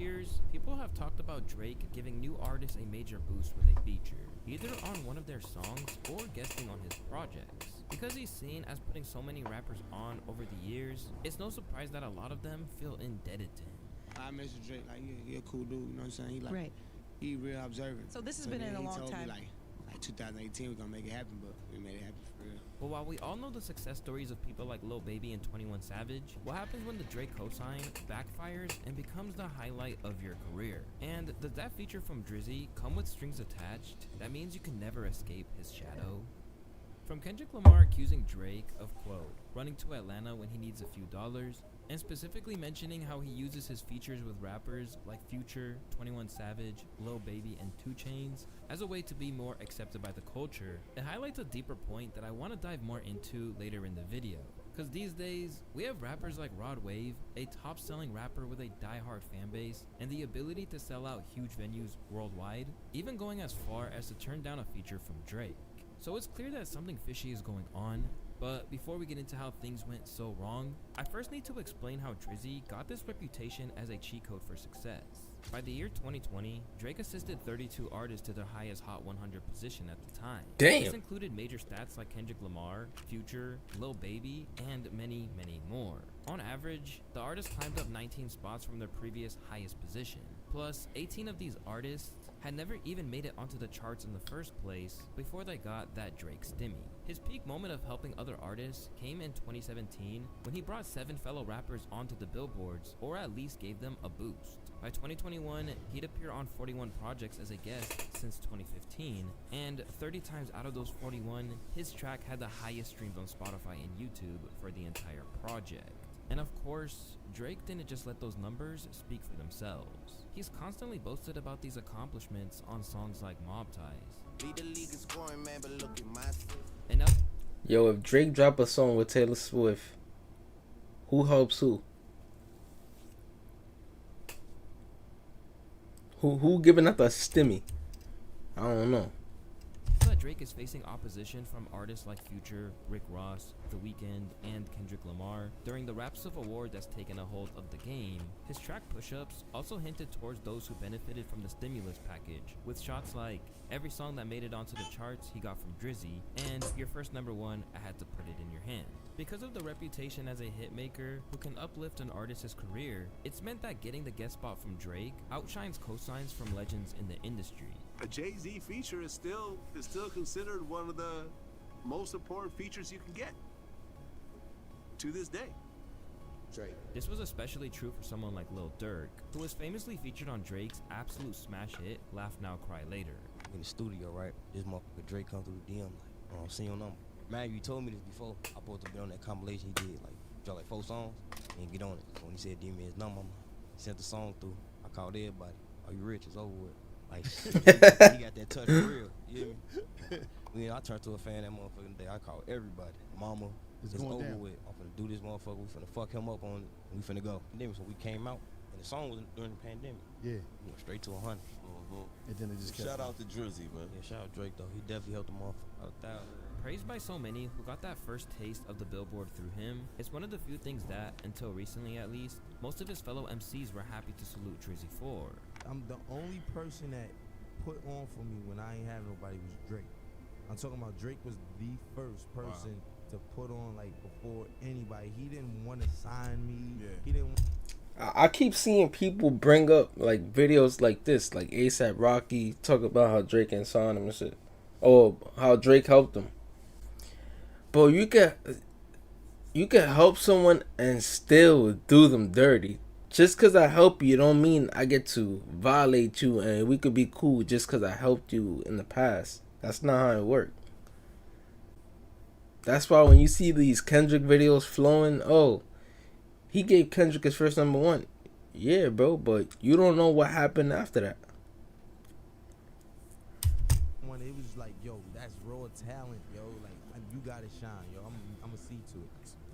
years, people have talked about Drake giving new artists a major boost with a feature, either on one of their songs or guesting on his projects. Because he's seen as putting so many rappers on over the years, it's no surprise that a lot of them feel indebted to him. I mentioned Drake, like he a cool dude, you know what I'm saying? He like, Right. he real observant. So this has been then in a he long told time. Me, like 2018, we're gonna make it happen, but we made it happen for real. But while we all know the success stories of people like Lil Baby and 21 Savage, what happens when the Drake cosign backfires and becomes the highlight of your career? And does that feature from Drizzy come with strings attached? That means you can never escape his shadow. From Kendrick Lamar accusing Drake of, quote, running to Atlanta when he needs a few dollars, and specifically mentioning how he uses his features with rappers like Future, 21 Savage, Lil Baby, and 2 Chainz as a way to be more accepted by the culture, it highlights a deeper point that I want to dive more into later in the video. Cause these days, we have rappers like Rod Wave, a top-selling rapper with a die-hard fanbase, and the ability to sell out huge venues worldwide, even going as far as to turn down a feature from Drake. So it's clear that something fishy is going on, but before we get into how things went so wrong, I first need to explain how Drizzy got this reputation as a cheat code for success. By the year 2020, Drake assisted 32 artists to their highest Hot 100 position at the time. Damn. This included major stats like Kendrick Lamar, Future, Lil Baby, and many, many more. On average, the artist climbed up 19 spots from their previous highest position. Plus, 18 of these artists had never even made it onto the charts in the first place before they got that Drake stimmy. His peak moment of helping other artists came in 2017 when he brought 7 fellow rappers onto the billboards, or at least gave them a boost. By 2021, he'd appear on 41 projects as a guest since 2015, and 30 times out of those 41, his track had the highest streams on Spotify and YouTube for the entire project. And of course, Drake didn't just let those numbers speak for themselves. He's constantly boasted about these accomplishments on songs like Mob Ties. Lead the league is scoring, man, but look at my And now, Yo, if Drake drop a song with Taylor Swift, who helps who? Who giving up a stimmy? I don't know. that Drake is facing opposition from artists like Future, Rick Ross, The Weeknd, and Kendrick Lamar during the Rap Civil War that's taken a hold of the game, his track Push-Ups also hinted towards those who benefited from the stimulus package, with shots like every song that made it onto the charts he got from Drizzy, and your first #1, I had to put it in your hand. Because of the reputation as a hitmaker who can uplift an artist's career, it's meant that getting the guest spot from Drake outshines cosigns from legends in the industry. A Jay-Z feature is still considered one of the most important features you can get to this day. Drake. This was especially true for someone like Lil Durk, who was famously featured on Drake's absolute smash hit, Laugh Now, Cry Later. In the studio, right? This motherfucker Drake come through the DM, like, oh, see your number. Man, you told me this before. I supposed to be on that compilation he did, like, dropped like 4 songs, and get on it. So when he said, give me his number, he sent the song through. I called everybody. Are you rich? It's over with. Like, he got that touch for real. You hear me? I turned to a fan that motherfucking day. I called everybody. Mama, it's over down. with. I'm finna do this motherfucker. We finna fuck him up on it. We finna go. And then so we came out, and the song was during the pandemic. Yeah. We went straight to 100. And then it just kept Shout out to Drizzy, man. Yeah, shout out Drake though. He definitely helped the motherfucker out 1,000. Praised by so many who got that first taste of the Billboard through him, it's one of the few things that, until recently at least, most of his fellow MCs were happy to salute Drizzy for. I'm the only person that put on for me when I ain't have nobody was Drake. I'm talking about Drake was the first person to put on like before anybody. He didn't want to sign me. Yeah. He didn't. I keep seeing people bring up like videos like this, like ASAP Rocky talk about how Drake and signed him and shit, or how Drake helped him. But you can help someone and still do them dirty. Just because I help you don't mean I get to violate you and we could be cool just because I helped you in the past. That's not how it works. That's why when you see these Kendrick videos flowing, oh, he gave Kendrick his first #1. Yeah, bro, but you don't know what happened after that. When it was like, yo, that's raw talent, yo. Like you gotta shine, yo. I'm gonna see to it.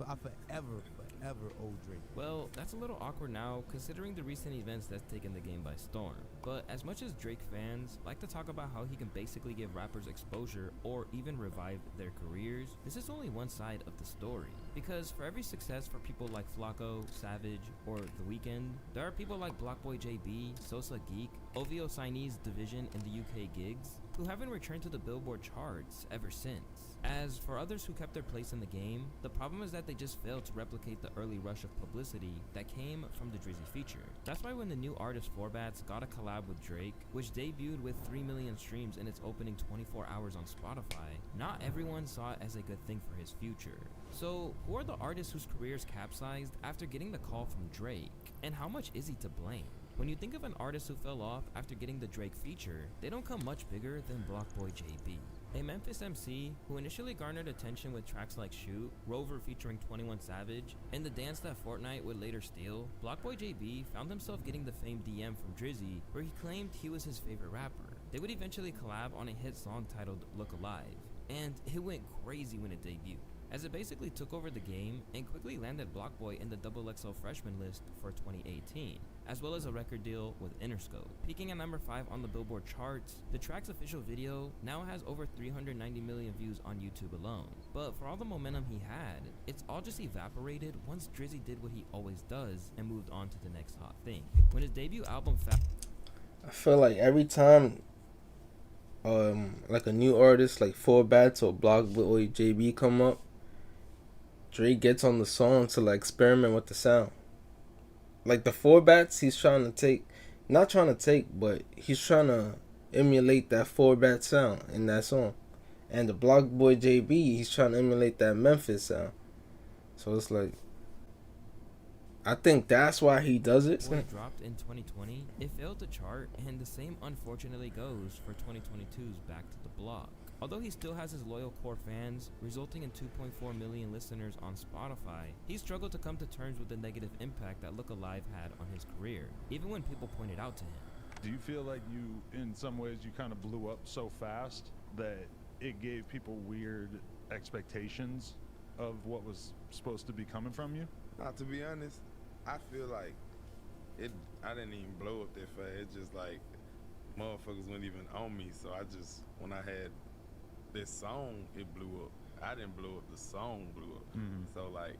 I ever owe Drake. Well, that's a little awkward now, considering the recent events that's taken the game by storm. But as much as Drake fans like to talk about how he can basically give rappers exposure or even revive their careers, this is only one side of the story. Because for every success for people like Flocko, Savage, or The Weeknd, there are people like BlocBoy JB, Sosa Geek, OVO Signese Division in the UK Gigs, who haven't returned to the Billboard charts ever since. As for others who kept their place in the game, the problem is that they just failed to replicate the early rush of publicity that came from the Drizzy feature. That's why when the new artist 4Bats got a collab with Drake, which debuted with 3 million streams in its opening 24 hours on Spotify, not everyone saw it as a good thing for his future. So, who are the artists whose careers capsized after getting the call from Drake? And how much is he to blame? When you think of an artist who fell off after getting the Drake feature, they don't come much bigger than BlocBoy JB. A Memphis MC who initially garnered attention with tracks like Shoot, Rover featuring 21 Savage, and the dance that Fortnite would later steal, BlocBoy JB found himself getting the famed DM from Drizzy where he claimed he was his favorite rapper. They would eventually collab on a hit song titled Look Alive, and it went crazy when it debuted, as it basically took over the game and quickly landed BlocBoy in the XXL freshman list for 2018, as well as a record deal with Interscope. Peaking at number 5 on the Billboard charts, the track's official video now has over 390 million views on YouTube alone. But for all the momentum he had, it's all just evaporated once Drizzy did what he always does and moved on to the next hot thing. When his debut album I feel like every time like a new artist like 4Bats or BlocBoy JB come up, Drake gets on the song to like experiment with the sound. Like the 4Bats, he's trying to take, not trying to take, but he's trying to emulate that 4Bat sound in that song. And the BlocBoy JB, he's trying to emulate that Memphis sound. So it's like, I think that's why he does it. Boy dropped in 2020, it failed to chart, and the same unfortunately goes for 2022's Back to the Block. Although he still has his loyal core fans, resulting in 2.4 million listeners on Spotify, he struggled to come to terms with the negative impact that Look Alive had on his career, even when people pointed out to him. Do you feel like you, in some ways, you kind of blew up so fast that it gave people weird expectations of what was supposed to be coming from you? To be honest, I feel like I didn't even blow up that fast. It's just like motherfuckers weren't even on me. So when I had this song, it blew up. I didn't blow up, the song blew up. So like,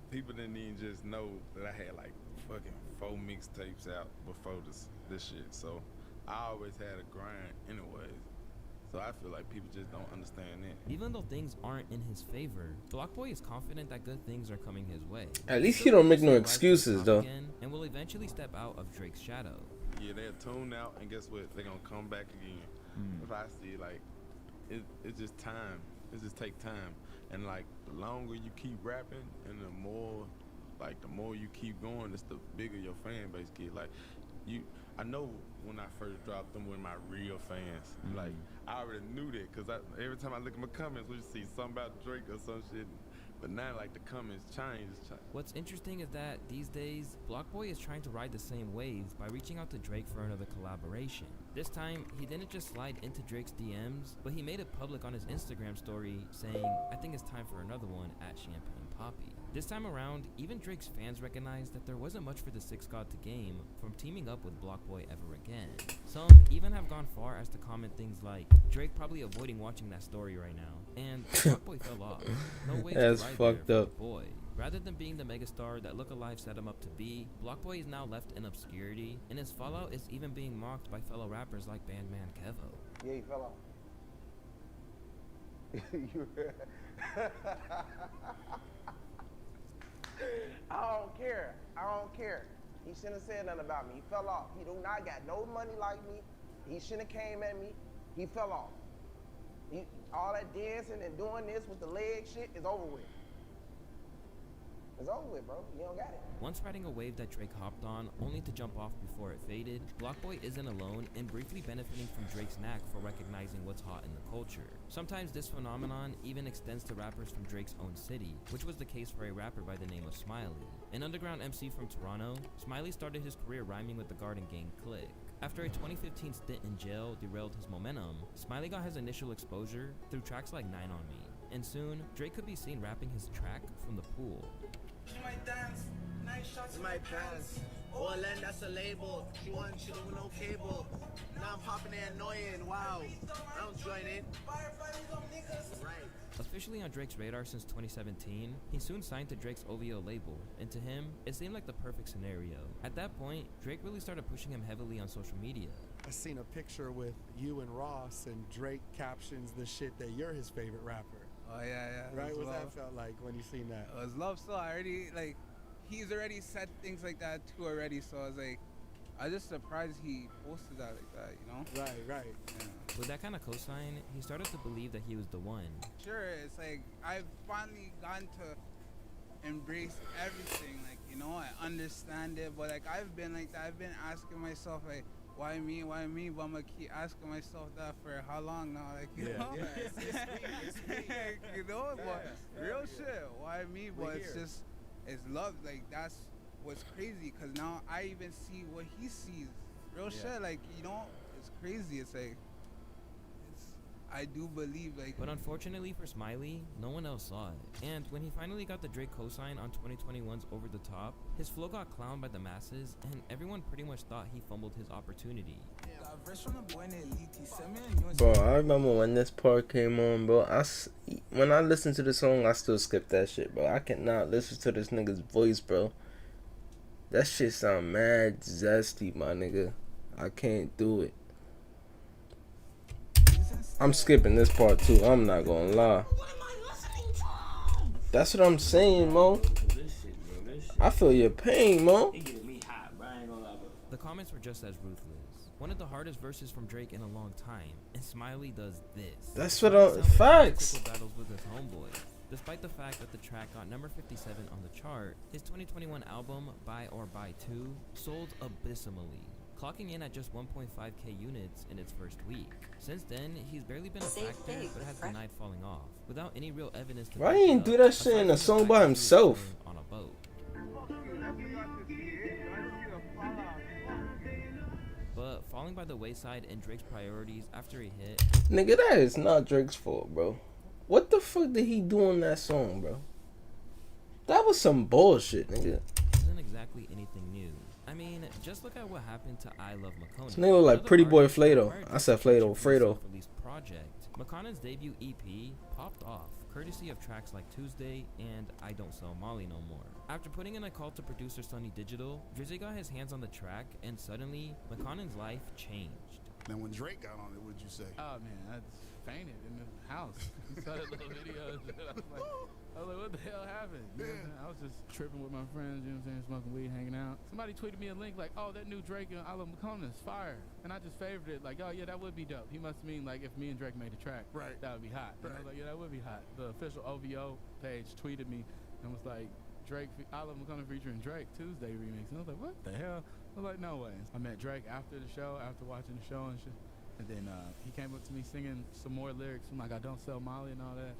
people didn't even just know that I had like fucking 4 mixtapes out before this shit. So I always had a grind anyways. So I feel like people just don't understand that. Even though things aren't in his favor, BlocBoy is confident that good things are coming his way. At least he don't make no excuses though. And will eventually step out of Drake's shadow. Yeah, they'll tune out, and guess what? They're gonna come back again. If I see like, it's just time. It just take time. And like, the longer you keep rapping, and the more you keep going, it's the bigger your fan base get. Like, I know when I first dropped them were my real fans. Like, I already knew that, because every time I look at my comments, we see something about Drake or some shit. But now, like, the comments change. What's interesting is that these days, BlocBoy is trying to ride the same wave by reaching out to Drake for another collaboration. This time, he didn't just slide into Drake's DMs, but he made it public on his Instagram story saying, "I think it's time for another one at Champagne Poppy." This time around, even Drake's fans recognized that there wasn't much for the Six God to gain from teaming up with BlocBoy ever again. Some even have gone far as to comment things like, "Drake probably avoiding watching that story right now," and BlocBoy fell off. No way That's to ride fucked there up. for the boy. Rather than being the megastar that Look Alive set him up to be, BlocBoy is now left in obscurity, and his fallout is even being mocked by fellow rappers like Bandman Kevo. Yeah, he fell off. I don't care. He shouldn't have said nothing about me. He fell off. He do not got no money like me. He shouldn't have came at me. He fell off. All that dancing and doing this with the leg shit is over with. It's over with, bro. You don't got it. Once riding a wave that Drake hopped on, only to jump off before it faded, BlocBoy isn't alone in briefly benefiting from Drake's knack for recognizing what's hot in the culture. Sometimes this phenomenon even extends to rappers from Drake's own city, which was the case for a rapper by the name of Smiley. An underground MC from Toronto, Smiley started his career rhyming with the Garden Gang Click. After a 2015 stint in jail derailed his momentum, Smiley got his initial exposure through tracks like 9 on Me, and soon, Drake could be seen rapping his track from the pool. It's my pants. Orland, that's a label. She wasn't chilling with no cable. Now I'm popping there annoying. Wow. I don't join in. Right. Officially on Drake's radar since 2017, he soon signed to Drake's OVO label, and to him, it seemed like the perfect scenario. At that point, Drake really started pushing him heavily on social media. I seen a picture with you and Ross, and Drake captions the shit that you're his favorite rapper. Oh yeah. Right? What's that felt like when you seen that? It was love. So I already like, he's already said things like that too already. So I was like, I was just surprised he posted that like that, you know? Right. Yeah. With that kind of cosign, he started to believe that he was the one. Sure, it's like I've finally gotten to embrace everything. Like, you know, I understand it, but like I've been like that. I've been asking myself like, why me? But I'm gonna keep asking myself that for how long now? Like, you know? Yeah, it's me. You know, but real shit. Why me? But it's here. just, it's love. Like that's what's crazy. Cause now I even see what he sees. Real shit. Like, you know, it's crazy. It's like, I do believe like. But unfortunately for Smiley, no one else saw it. And when he finally got the Drake cosign on 2021's Over the Top, his flow got clowned by the masses, and everyone pretty much thought he fumbled his opportunity. Bro, I remember when this part came on, bro. When I listened to the song, I still skipped that shit, bro. I cannot listen to this nigga's voice, bro. That shit sound mad zesty, my nigga. I can't do it. I'm skipping this part too. I'm not gonna lie. That's what I'm saying, Mo. I feel your pain, Mo. The comments were just as ruthless. One of the hardest verses from Drake in a long time, and Smiley does this. That's what I'm. Facts. Battles with his homeboy. Despite the fact that the track got number 57 on the chart, his 2021 album, Buy or Buy 2, sold abysmally, clocking in at just 1.5k units in its first week. Since then, he's barely been a factor, but has denied falling off, without any real evidence to Why back he it didn't up, do that shit aside in from a the song fact by that he was himself? chilling on a boat. But falling by the wayside in Drake's priorities after he hit, Nigga, that is not Drake's fault, bro. What the fuck did he do on that song, bro? That was some bullshit, nigga. isn't exactly anything new. I mean, just look at what happened to I Love McConaughey. This nigga look like Another Pretty Boy artist Flato. prior to I said his Flato, feature Fredo. self-released project. McConaughey's debut EP popped off, courtesy of tracks like Tuesday and I Don't Sell Molly No More. After putting in a call to producer Sonny Digital, Drizzy got his hands on the track, and suddenly, McConaughey's life changed. Now, when Drake got on it, what'd you say? Oh man, I fainted in the house. Saw that little video. I was like, what the hell happened? You know what I'm saying? I was just tripping with my friends, you know what I'm saying, smoking weed, hanging out. Somebody tweeted me a link like, oh, that new Drake and I Love McConaughey is fire. And I just favored it, like, oh yeah, that would be dope. He must mean like if me and Drake made a track, Right. that would be hot. And I was like, yeah, that would be hot. The official OVO page tweeted me and was like, Drake, I Love McConaughey featuring Drake, Tuesday remix. And I was like, what the hell? I was like, no way. I met Drake after the show, after watching the show and shit. And then he came up to me singing some more lyrics from like I Don't Sell Molly and all that.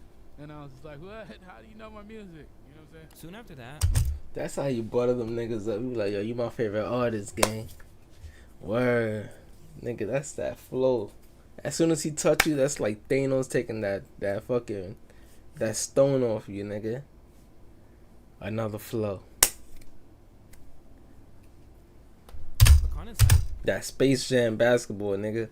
And I was just like, what? How do you know my music? You know what I'm saying? Soon after that, That's how you butter them niggas up. You be like, yo, you my favorite artist, gang. Word. Nigga, that's that flow. As soon as he touch you, that's like Thanos taking that fucking, that stone off you, nigga. Another flow. McConaughey signed That Space Jam basketball, nigga.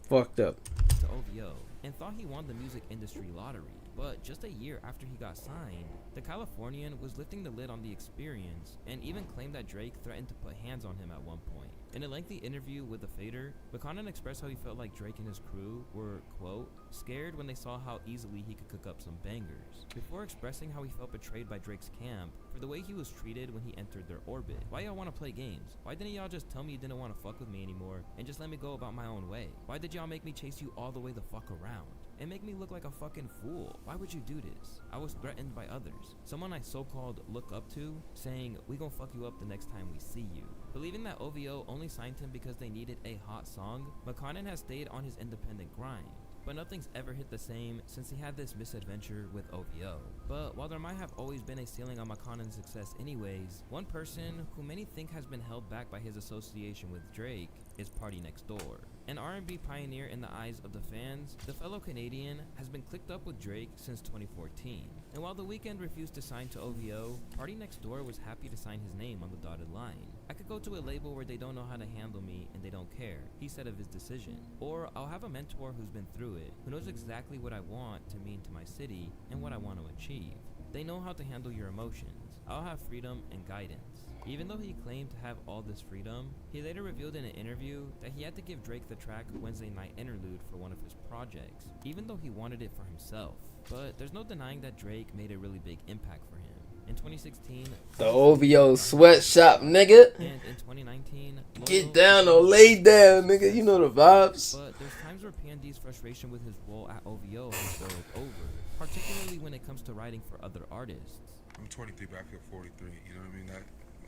Fucked up. to OVO and thought he won the music industry lottery. But just a year after he got signed, the Californian was lifting the lid on the experience and even claimed that Drake threatened to put hands on him at one point. In a lengthy interview with The Fader, McConaughey expressed how he felt like Drake and his crew were, quote, scared when they saw how easily he could cook up some bangers, before expressing how he felt betrayed by Drake's camp for the way he was treated when he entered their orbit. Why y'all want to play games? Why didn't y'all just tell me you didn't want to fuck with me anymore and just let me go about my own way? Why did y'all make me chase you all the way the fuck around? And make me look like a fucking fool? Why would you do this? I was threatened by others. Someone I so-called look up to, saying, we gon' fuck you up the next time we see you. Believing that OVO only signed him because they needed a hot song, McConaughey has stayed on his independent grind. but nothing's ever hit the same since he had this misadventure with OVO. But while there might have always been a ceiling on McConnell's success anyways, one person who many think has been held back by his association with Drake is Party Next Door. An R&B pioneer in the eyes of the fans, the fellow Canadian has been clicked up with Drake since 2014. And while The Weeknd refused to sign to OVO, Party Next Door was happy to sign his name on the dotted line. I could go to a label where they don't know how to handle me and they don't care, he said of his decision. Or I'll have a mentor who's been through it, who knows exactly what I want to mean to my city and what I want to achieve. They know how to handle your emotions. I'll have freedom and guidance. Even though he claimed to have all this freedom, he later revealed in an interview that he had to give Drake the track Wednesday Night Interlude for one of his projects, even though he wanted it for himself. But there's no denying that Drake made a really big impact for him. In 2016, the OVO sweatshop, nigga. And in 2019, get down or lay down, nigga. You know the vibes. But there's times where PND's frustration with his role at OVO has boiled over, particularly when it comes to writing for other artists. I'm 23, but I feel 43. You know what I mean?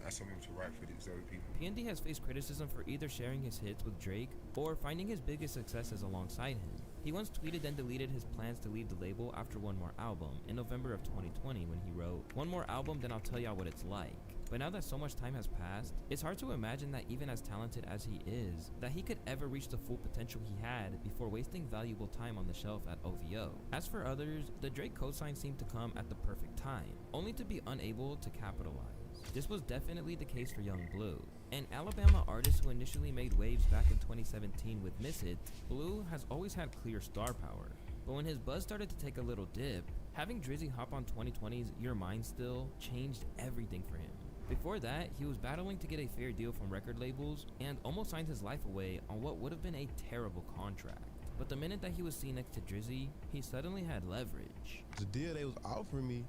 That's something to write for these other people. PND has faced criticism for either sharing his hits with Drake or finding his biggest successes alongside him. He once tweeted and deleted his plans to leave the label after one more album in November of 2020 when he wrote, "One more album, then I'll tell y'all what it's like." But now that so much time has passed, it's hard to imagine that even as talented as he is, that he could ever reach the full potential he had before wasting valuable time on the shelf at OVO. As for others, the Drake cosign seemed to come at the perfect time, only to be unable to capitalize. This was definitely the case for Young Blue. An Alabama artist who initially made waves back in 2017 with Miss It, Blue has always had clear star power. But when his buzz started to take a little dip, having Drizzy hop on 2020's Your Mind Still changed everything for him. Before that, he was battling to get a fair deal from record labels and almost signed his life away on what would have been a terrible contract. But the minute that he was seen next to Drizzy, he suddenly had leverage. The deal they was offering me,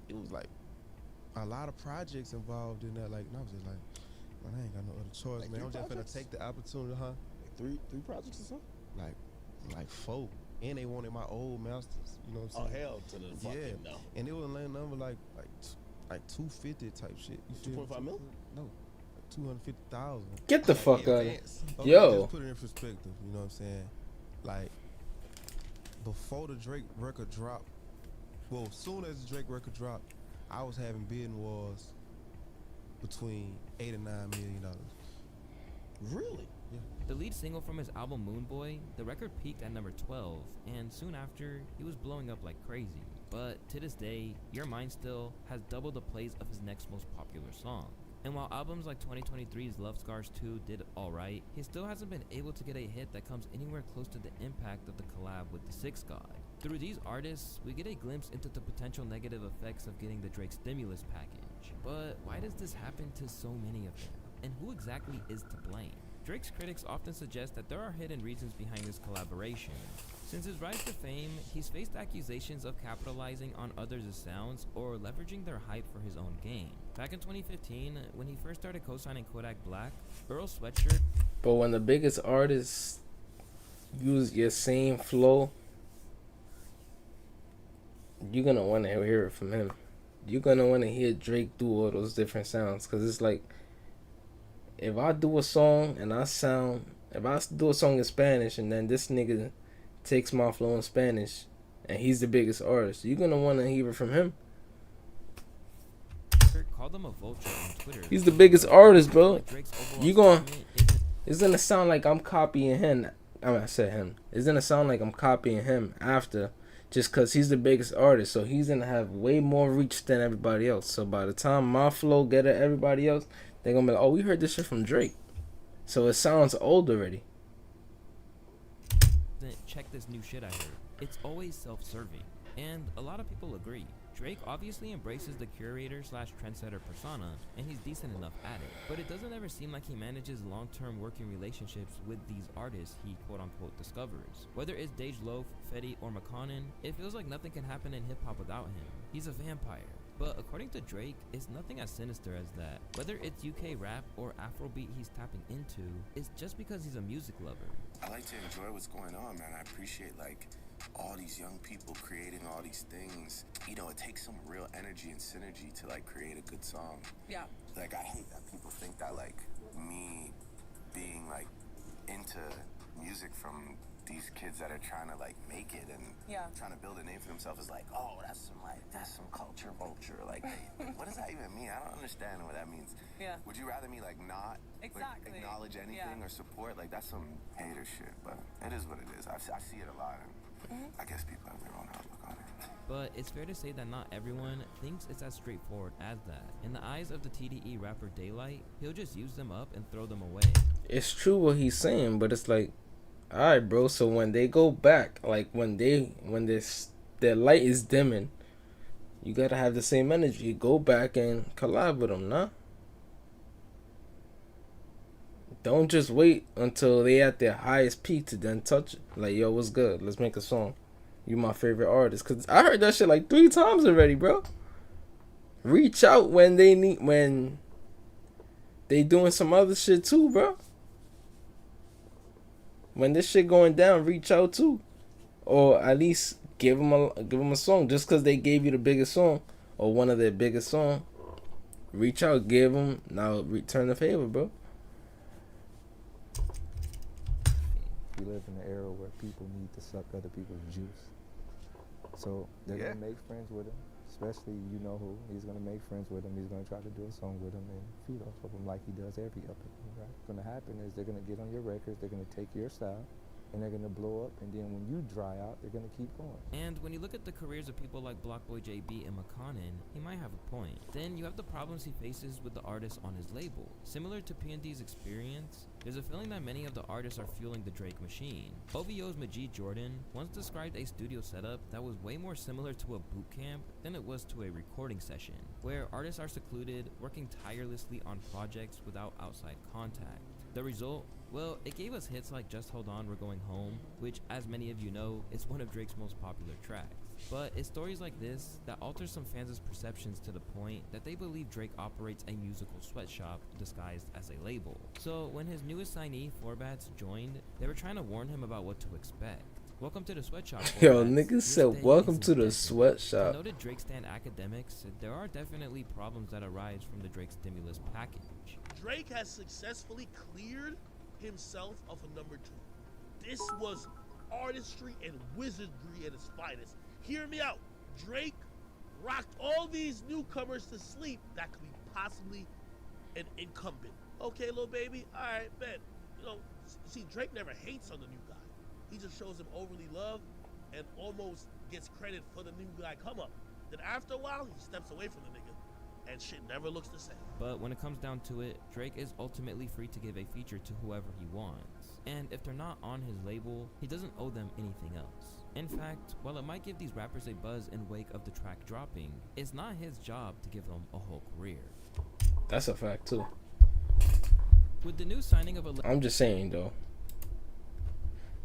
it was like a lot of projects involved in that. Like, and I was just like, man, I ain't got no other choice, Like man. I'm 3 just projects? finna take the opportunity, huh? Like three projects or something? Like 4. And they wanted my old masters. You know what I'm Oh, saying? hell to the fucking no. And it was a number like 250 type shit. You feel me? 2.5 mil? No, like 250,000. Get the fuck out of Okay, yo. Just put it in perspective. You know what I'm saying? Like before the Drake record dropped, well, soon as the Drake record dropped, I was having bidding wars between $8 and $9 million. Really? Yeah. The lead single from his album Moon Boy, the record peaked at number 12, and soon after, he was blowing up like crazy. But to this day, Your Mind Still has doubled the plays of his next most popular song. And while albums like 2023's Love Scars 2 did alright, he still hasn't been able to get a hit that comes anywhere close to the impact of the collab with the Six God. Through these artists, we get a glimpse into the potential negative effects of getting the Drake stimulus package. But why does this happen to so many of them? And who exactly is to blame? Drake's critics often suggest that there are hidden reasons behind this collaboration. Since his rise to fame, he's faced accusations of capitalizing on others' sounds or leveraging their hype for his own gain. Back in 2015, when he first started co-signing Kodak Black, Earl Sweatshirt... But when the biggest artists use your same flow, you're gonna want to hear it from him. You're gonna want to hear Drake do all those different sounds, because it's like, if I do a song in Spanish and then this nigga takes my flow in Spanish and he's the biggest artist, you're gonna want to hear it from him. called him a vulture on Twitter. He's the biggest artist, bro. It's gonna sound like I'm copying him. I said him. It's gonna sound like I'm copying him after, just cause he's the biggest artist. So he's gonna have way more reach than everybody else. So by the time my flow get at everybody else, they're gonna be like, oh, we heard this shit from Drake. So it sounds old already. Check this new shit I heard. It's always self-serving. And a lot of people agree. Drake obviously embraces the curator/trendsetter persona, and he's decent enough at it. But it doesn't ever seem like he manages long-term working relationships with these artists he quote-unquote discovers. Whether it's Dej Loaf, Fetty, or McConnen, it feels like nothing can happen in hip-hop without him. He's a vampire. But according to Drake, it's nothing as sinister as that. Whether it's UK rap or Afrobeat he's tapping into, it's just because he's a music lover. I like to enjoy what's going on, man. I appreciate, like, all these young people creating all these things. You know, it takes some real energy and synergy to, like, create a good song. Yeah. Like, I hate that people think that, like, me being, like, into music from these kids that are trying to like make it and trying to build a name for themselves is like, oh, that's some culture vulture. Like, what does that even mean? I don't understand what that means. Yeah. Would you rather me like not like, acknowledge anything or support? Like, that's some hater shit. But it is what it is. I see it a lot. And I guess people have their own outlook on it. But it's fair to say that not everyone thinks it's as straightforward as that. In the eyes of the TDE rapper Daylight, he'll just use them up and throw them away. It's true what he's saying, but it's like, alright, bro. So when they go back, like when their light is dimming, you gotta have the same energy. Go back and collab with them, nah? Don't just wait until they at their highest peak to then touch it. Like, yo, what's good? Let's make a song. You my favorite artist. Cause I heard that shit like 3 times already, bro. Reach out when they doing some other shit too, bro. When this shit going down, reach out too. Or at least give them a song. Just cause they gave you the biggest song or one of their biggest song. Reach out, give them, now return the favor, bro. We live in an era where people need to suck other people's juice. So they're going to make friends with him, especially you know who. He's going to make friends with him. He's going to try to do a song with him and feed off of him like he does every other thing, right? What's going to happen is they're going to get on your records, they're going to take your style, and they're going to blow up, and then when you dry out, they're going to keep going. And when you look at the careers of people like Blockboy JB and McConnen, he might have a point. Then you have the problems he faces with the artists on his label. Similar to P&D's experience, there's a feeling that many of the artists are fueling the Drake machine. OVO's Majid Jordan once described a studio setup that was way more similar to a boot camp than it was to a recording session, where artists are secluded, working tirelessly on projects without outside contact. The result? Well, it gave us hits like Just Hold On, We're Going Home, which, as many of you know, is one of Drake's most popular tracks. But it's stories like this that alter some fans' perceptions to the point that they believe Drake operates a musical sweatshop disguised as a label. So when his newest signee, Forbats, joined, they were trying to warn him about what to expect. Welcome to the sweatshop. Yo, Forbats. niggas said welcome to the sweatshop. Noted Drake stan academics said there are definitely problems that arise from the Drake stimulus package. Drake has successfully cleared himself of a number 2. This was artistry and wizardry at its finest. Hear me out. Drake rocked all these newcomers to sleep that could be possibly an incumbent. Okay, little baby. All right, bet. You know, see, Drake never hates on the new guy. He just shows him overly love and almost gets credit for the new guy come up. Then after a while, he steps away from the nigga, and shit never looks the same. But when it comes down to it, Drake is ultimately free to give a feature to whoever he wants. And if they're not on his label, he doesn't owe them anything else. In fact, while it might give these rappers a buzz in wake of the track dropping, it's not his job to give them a whole career. That's a fact too. With the new signing of I'm just saying though.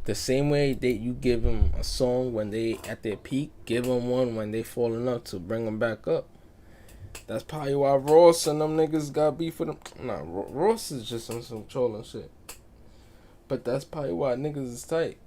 The same way that you give them a song when they at their peak, give them one when they falling up to bring them back up. That's probably why Ross and them niggas got beef with them. Nah, Ross is just on some trolling shit. But that's probably why niggas is tight.